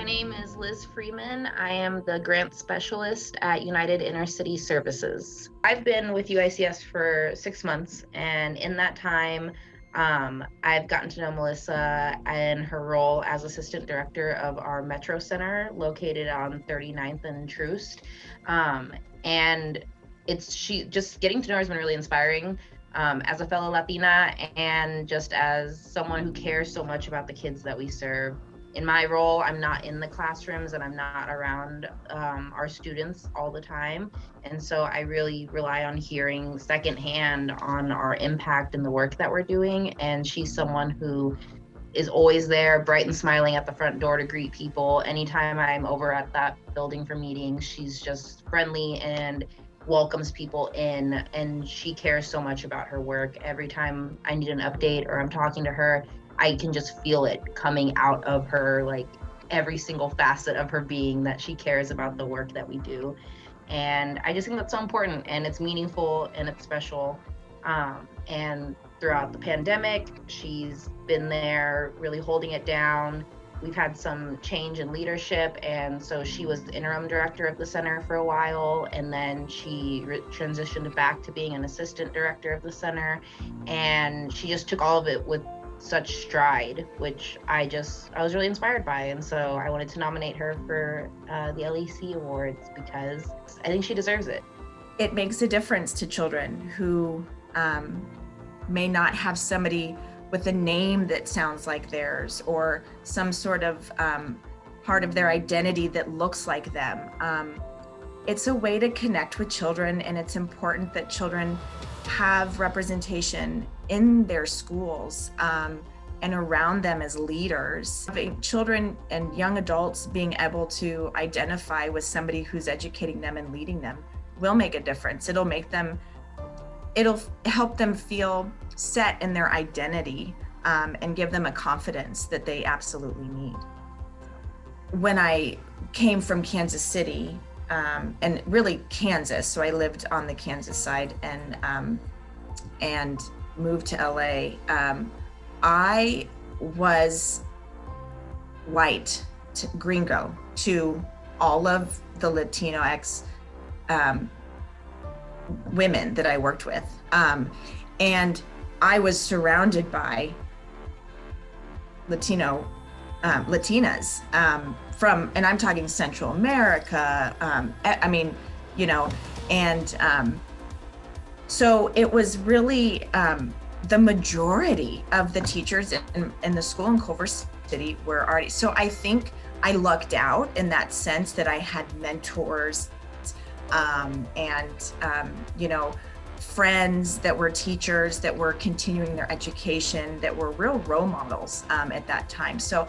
name is Liz Freeman. I am the grant specialist at United Intercity Services. I've been with UICS for 6 months, and in that time, I've gotten to know Melissa and her role as assistant director of our Metro Center located on 39th and Troost. And just getting to know her has been really inspiring. As a fellow Latina and just as someone who cares so much about the kids that we serve. In my role, I'm not in the classrooms and I'm not around our students all the time. And so I really rely on hearing secondhand on our impact and the work that we're doing. And she's someone who is always there, bright and smiling at the front door to greet people. Anytime I'm over at that building for meetings, she's just friendly and welcomes people in, and she cares so much about her work. Every time I need an update or I'm talking to her, I can just feel it coming out of her, like every single facet of her being, that she cares about the work that we do. And I just think that's so important, and it's meaningful and it's special. And throughout the pandemic, she's been there really holding it down. We've had some change in leadership, and so she was the interim director of the center for a while, and then she transitioned back to being an assistant director of the center, and she just took all of it with such stride, which I was really inspired by. And so I wanted to nominate her for the LEC Awards because I think she deserves it. It makes a difference to children who may not have somebody with a name that sounds like theirs or some sort of part of their identity that looks like them. It's a way to connect with children, and it's important that children have representation in their schools and around them as leaders. Having children and young adults being able to identify with somebody who's educating them and leading them will make a difference. It'll help them feel set in their identity and give them a confidence that they absolutely need. When I came from Kansas City, and really Kansas, so I lived on the Kansas side and moved to LA, I was white, gringo, to all of the Latinx women that I worked with. And I was surrounded by Latinas from, and I'm talking Central America, so it was really the majority of the teachers in the school in Culver City were already, so I think I lucked out in that sense that I had mentors friends that were teachers that were continuing their education, that were real role models at that time. So